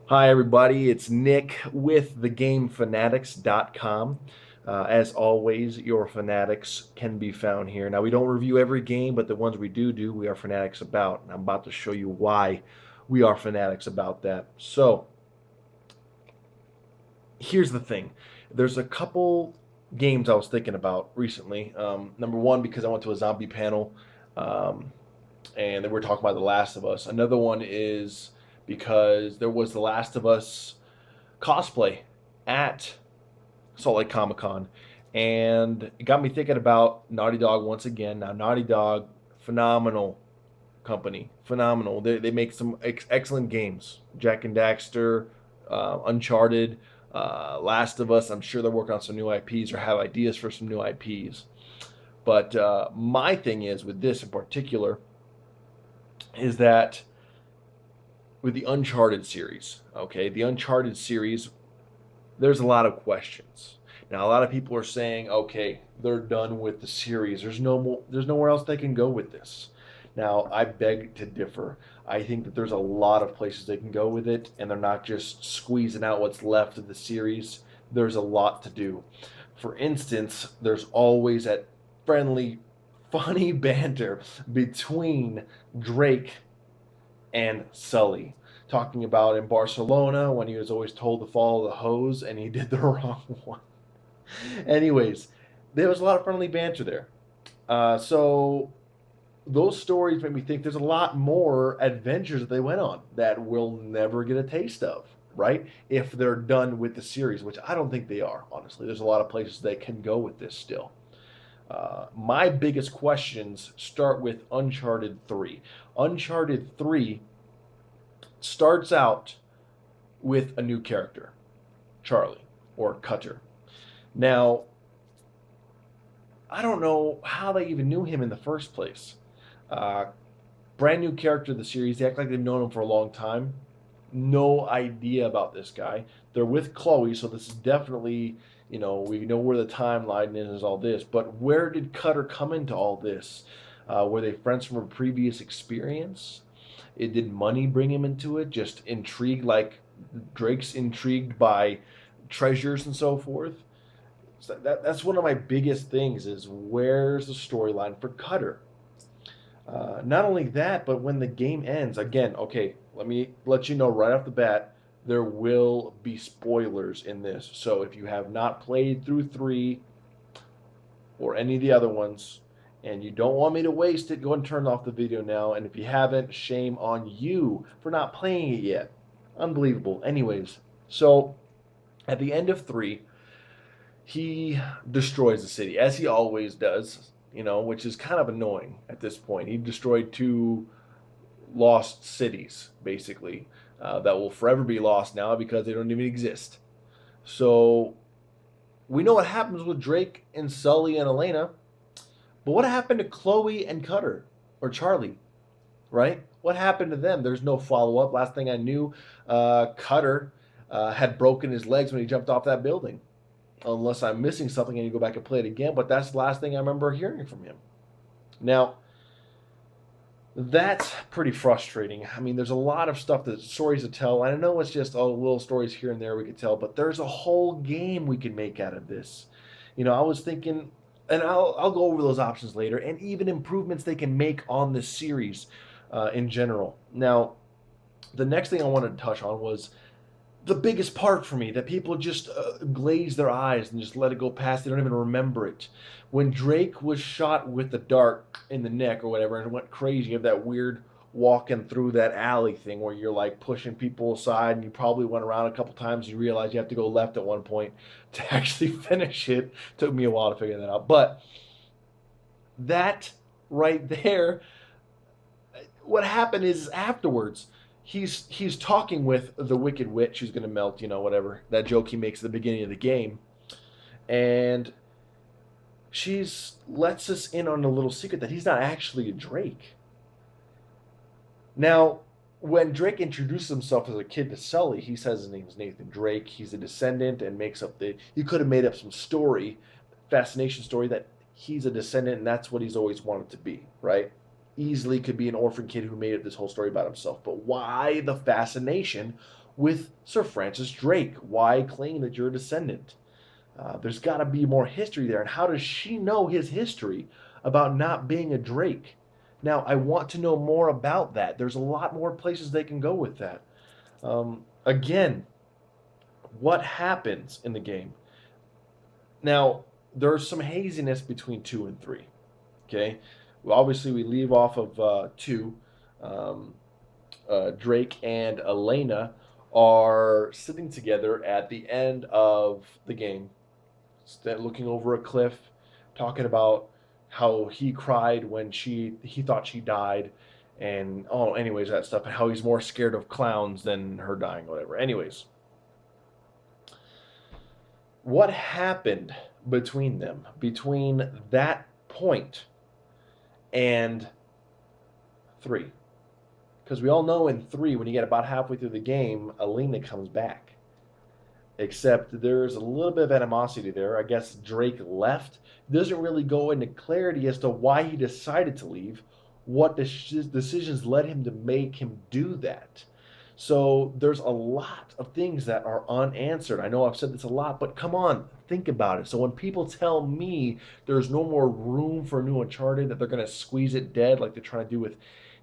Hi, everybody. It's Nick with thegamefanatics.com. As always, your fanatics can be found here. Now, we don't review every game, but the ones we do, we are fanatics about. And I'm about to show you why we are fanatics about that. So, here's the thing there's a couple games I was thinking about recently. Number one, because I went to a zombie panel um, and they were talking about The Last of Us. Another one is because there was The Last of Us cosplay at Salt Lake Comic Con, and it got me thinking about Naughty Dog once again. Now, Naughty Dog, phenomenal company, phenomenal. They make some excellent games. Jack and Daxter, Uncharted, Last of Us. I'm sure they're working on some new IPs or have ideas for some new IPs. But my thing is with this in particular is that with the Uncharted series, okay, the Uncharted series there's a lot of questions. Now, a lot of people are saying, okay, they're done with the series. There's nowhere else they can go with this. Now, I beg to differ. I think that there's a lot of places they can go with it, and they're not just squeezing out what's left of the series. There's a lot to do. For instance, there's always that friendly, funny banter between Drake and Sully, talking about in Barcelona when he was always told to follow the hose and he did the wrong one. Anyways, there was a lot of friendly banter there. So those stories make me think there's a lot more adventures that they went on that we'll never get a taste of, right? If they're done with the series, which I don't think they are, honestly. There's a lot of places they can go with this still. My biggest questions start with Uncharted 3. Uncharted 3 starts out with a new character, Charlie or Cutter. Now, I don't know how they even knew him in the first place. Uh, Brand new character of the series. They act like they've known him for a long time. No idea about this guy. They're with Chloe, so this is definitely, we know where the timeline is, all this. But where did Cutter come into all this? Were they friends from a previous experience? Did money bring him into it? Just intrigued, like Drake's intrigued by treasures and so forth. So that's one of my biggest things is where's the storyline for Cutter? Not only that, but when the game ends, again, okay, let me let you know right off the bat, there will be spoilers in this. So if you have not played through three or any of the other ones, and you don't want me to waste it, go and turn off the video now. And if you haven't, shame on you for not playing it yet. Unbelievable. Anyways, so at the end of three, he destroys the city, as he always does, which is kind of annoying at this point. He destroyed two lost cities, basically, that will forever be lost now because they don't even exist. So we know what happens with Drake and Sully and Elena, but what happened to Chloe and Cutter or Charlie, right? What happened to them? There's no follow up. Last thing I knew, Cutter had broken his legs when he jumped off that building. Unless I'm missing something and you go back and play it again, but that's the last thing I remember hearing from him. Now, that's pretty frustrating. I mean, there's a lot of stuff that stories to tell. I know it's just all little stories here and there we could tell, but there's a whole game we could make out of this. I was thinking, and I'll go over those options later, and even improvements they can make on this series in general. Now, the next thing I wanted to touch on was the biggest part for me that people just glaze their eyes and just let it go past. They don't even remember it. When Drake was shot with the dart in the neck or whatever and went crazy, you have that weird walking through that alley thing where you're like pushing people aside and you probably went around a couple times. You realize you have to go left at one point to actually finish it. Took me a while to figure that out. But that right there, what happened is afterwards he's talking with the Wicked Witch who's going to melt, whatever that joke he makes at the beginning of the game, and she's lets us in on a little secret that he's not actually a Drake. Now, when Drake introduces himself as a kid to Sully, he says his name is Nathan Drake. He's a descendant and makes up he could have made up some story, fascination story that he's a descendant and that's what he's always wanted to be, right? Easily could be an orphan kid who made up this whole story about himself. But why the fascination with Sir Francis Drake? Why claim that you're a descendant? There's got to be more history there. And how does she know his history about not being a Drake? Now, I want to know more about that. There's a lot more places they can go with that. Again, what happens in the game? Now, there's some haziness between 2 and 3. Okay, well, obviously we leave off of 2. Um, Drake and Elena are sitting together at the end of the game, looking over a cliff, talking about how he cried when he thought she died, and oh, anyways, that stuff, and how he's more scared of clowns than her dying, whatever. Anyways, what happened between them, between that point and 3? Because we all know in 3, when you get about halfway through the game, Elena comes back. Except there's a little bit of animosity there. I guess Drake left. Doesn't really go into clarity as to why he decided to leave, what decisions led him to make him do that. So there's a lot of things that are unanswered. I know I've said this a lot, but come on, think about it. So when people tell me there's no more room for a new Uncharted, that they're going to squeeze it dead like they're trying to do with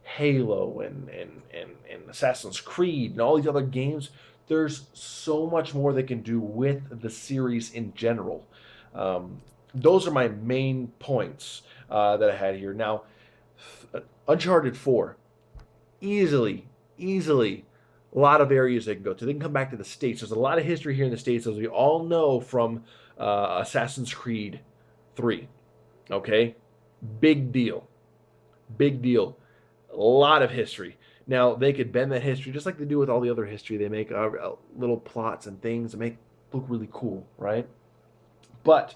Halo and Assassin's Creed and all these other games, there's so much more they can do with the series in general. Um, those are my main points that I had here. Now, Uncharted 4, easily, a lot of areas they can go to. They can come back to the States. There's a lot of history here in the States, as we all know from Assassin's Creed 3. Okay? Big deal. Big deal. A lot of history. Now they could bend that history just like they do with all the other history. They make little plots and things that make it look really cool, right? But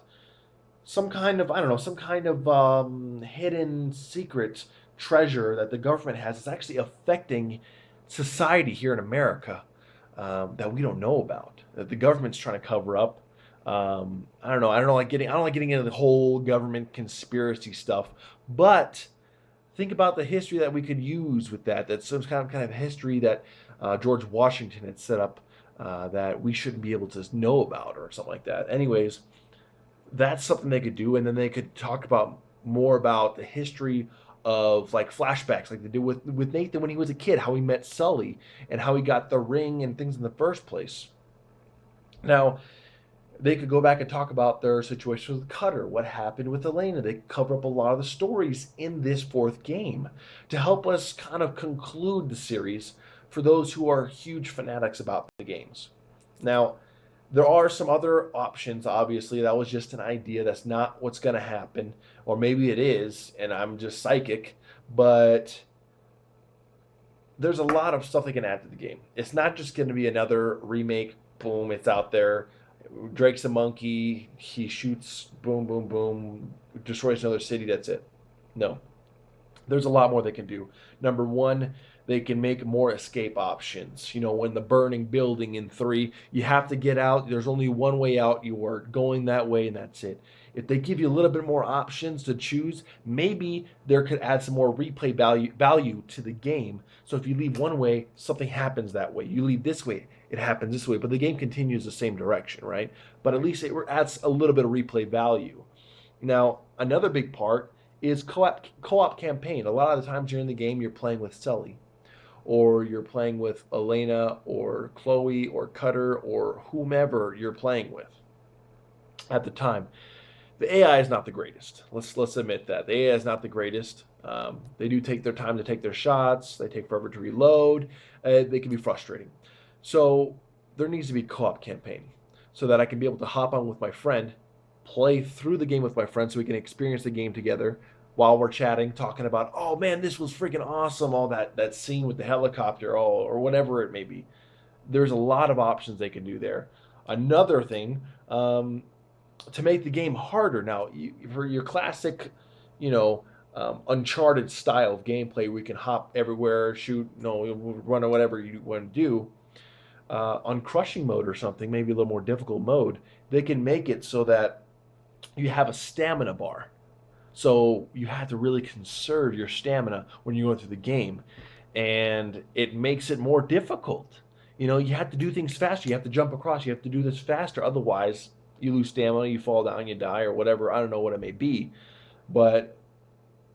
some kind of, I don't know, some kind of hidden secret treasure that the government has is actually affecting society here in America, that we don't know about, that the government's trying to cover up. I don't know. I don't like getting into the whole government conspiracy stuff, but think about the history that we could use with that. That's some kind of history that George Washington had set up, that we shouldn't be able to know about or something like that. Anyways, that's something they could do, and then they could talk about more about the history of like flashbacks, like they do with Nathan when he was a kid, how he met Sully and how he got the ring and things in the first place. Now, they could go back and talk about their situation with Cutter, what happened with Elena. They could cover up a lot of the stories in this fourth game to help us kind of conclude the series for those who are huge fanatics about the games. Now, there are some other options, obviously. That was just an idea. That's not what's going to happen. Or maybe it is, and I'm just psychic. But there's a lot of stuff they can add to the game. It's not just going to be another remake. Boom, it's out there. Drake's a monkey. He shoots. Boom, boom, boom. Destroys another city. That's it. No, there's a lot more they can do. Number one, they can make more escape options. You know, when the burning building in 3, you have to get out. There's only one way out. You are going that way, and that's it. If they give you a little bit more options to choose, maybe there could add some more replay value to the game. So if you leave one way, something happens that way. You leave this way, it happens this way. But the game continues the same direction, right? But at least it adds a little bit of replay value. Now, another big part is co-op campaign. A lot of the times you're in the game, you're playing with Sully, or you're playing with Elena, or Chloe, or Cutter, or whomever you're playing with at the time. The AI is not the greatest. Let's admit that the AI is not the greatest. They do take their time to take their shots. They take forever to reload. They can be frustrating. So there needs to be co-op campaign so that I can be able to hop on with my friend, play through the game with my friend, so we can experience the game together while we're chatting, talking about, oh man, this was freaking awesome. All that scene with the helicopter, oh, or whatever it may be. There's a lot of options they can do there. Another thing, to make the game harder. Now, for your classic, you know, Uncharted style of gameplay, we can hop everywhere, shoot, run or whatever you want to do. On crushing mode or something, maybe a little more difficult mode, they can make it so that you have a stamina bar. So you have to really conserve your stamina when you're going through the game, and it makes it more difficult. You have to do things faster. You have to jump across. You have to do this faster. Otherwise, you lose stamina, you fall down, you die, or whatever. I don't know what it may be. But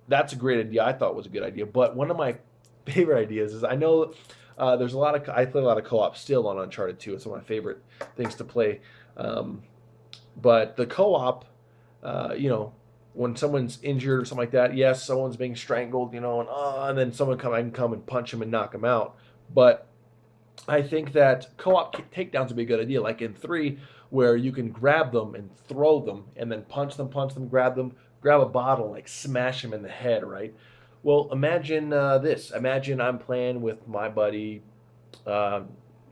that's a great idea. I thought was a good idea. But one of my favorite ideas is I know there's a lot of I play a lot of co-op still on Uncharted 2. It's one of my favorite things to play. Um, but the co-op, when someone's injured or something like that, yes, someone's being strangled, and then I can come and punch him and knock him out. But I think that co-op takedowns would be a good idea, like in 3, where you can grab them and throw them, and then punch them, grab a bottle, like smash them in the head, right? Well, imagine this. Imagine I'm playing with my buddy uh,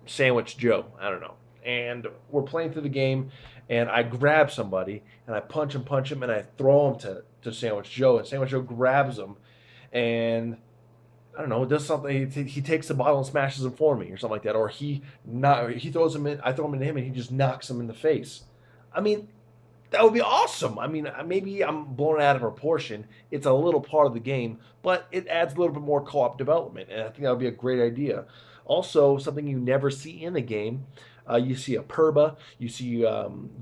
Sandwich Joe. I don't know, and we're playing through the game, and I grab somebody and I punch him, and I throw him to Sandwich Joe, and Sandwich Joe grabs him, and I don't know, does something. He takes the bottle and smashes him for me, or something like that, or he throws him in. I throw him into him, and he just knocks him in the face. I mean, that would be awesome. I mean, maybe I'm blowing it out of proportion. It's a little part of the game, but it adds a little bit more co-op development, and I think that would be a great idea. Also, something you never see in the game. You see a perba, you see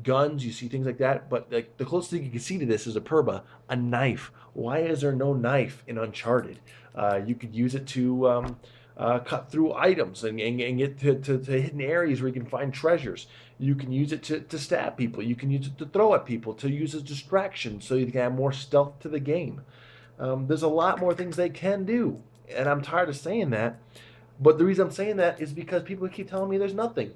guns, you see things like that. But like the closest thing you can see to this is a perba, a knife. Why is there no knife in Uncharted? You could use it to cut through items and get to hidden areas where you can find treasures. You can use it to stab people. You can use it to throw at people, to use as distraction so you can add more stealth to the game. There's a lot more things they can do. And I'm tired of saying that. But the reason I'm saying that is because people keep telling me there's nothing.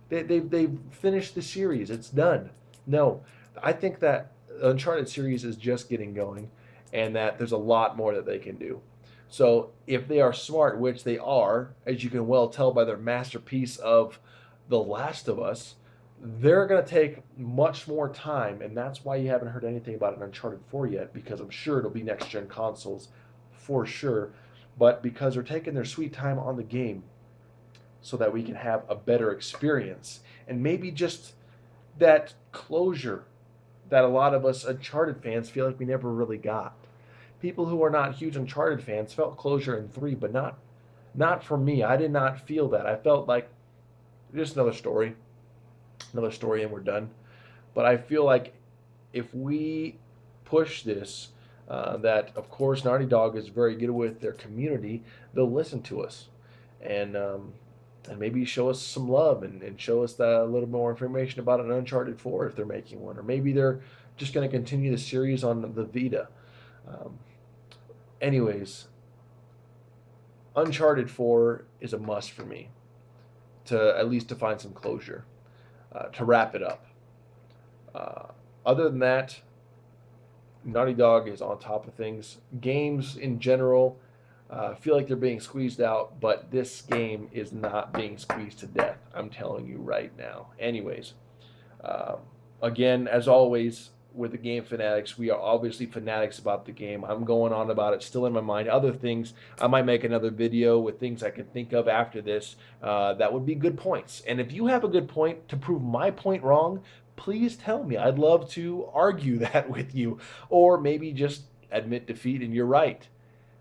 They've finished the series. It's done. No, I think that Uncharted series is just getting going, and that there's a lot more that they can do. So if they are smart, which they are, as you can well tell by their masterpiece of The Last of Us, they're going to take much more time, and that's why you haven't heard anything about an Uncharted 4 yet, because I'm sure it'll be next gen consoles for sure. But because they're taking their sweet time on the game, so that we can have a better experience and maybe just that closure that a lot of us Uncharted fans feel like we never really got. People who are not huge Uncharted fans felt closure in 3, but not for me. I did not feel that. I felt like just another story, and we're done. But I feel like if we push this, that of course Naughty Dog is very good with their community, they'll listen to us, and and maybe show us some love, and show us that a little more information about an Uncharted 4 if they're making one, or maybe they're just going to continue the series on the Vita. Um, anyways, Uncharted 4 is a must for me, to at least to find some closure, to wrap it up. Uh, Other than that, Naughty Dog is on top of things. Games in general feel like they're being squeezed out, but this game is not being squeezed to death. I'm telling you right now. Anyways, um, again, as always, with the game fanatics, we are obviously fanatics about the game. I'm going on about it, still in my mind. Other things, I might make another video with things I can think of after this that would be good points. And if you have a good point to prove my point wrong, please tell me. I'd love to argue that with you, or maybe just admit defeat and you're right.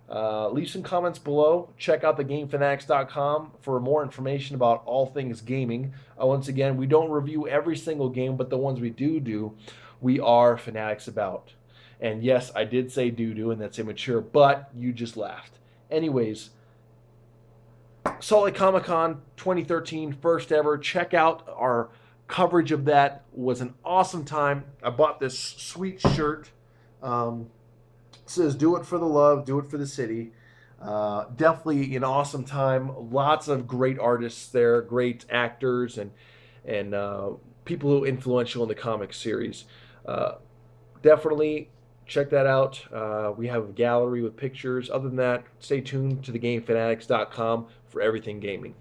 Leave some comments below. Check out thegamefanatics.com for more information about all things gaming. Once again, we don't review every single game, but the ones we do, we are fanatics about. And yes, I did say doo-doo, and that's immature, but you just laughed. Anyways, Salt Lake Comic Con 2013, first ever. Check out our coverage of that. It was an awesome time. I bought this sweet shirt. Says do it for the love, do it for the city. Definitely an awesome time. Lots of great artists there, great actors, and people who are influential in the comic series. Uh, Definitely check that out. We have a gallery with pictures. Other than that, stay tuned to thegamefanatics.com for everything gaming.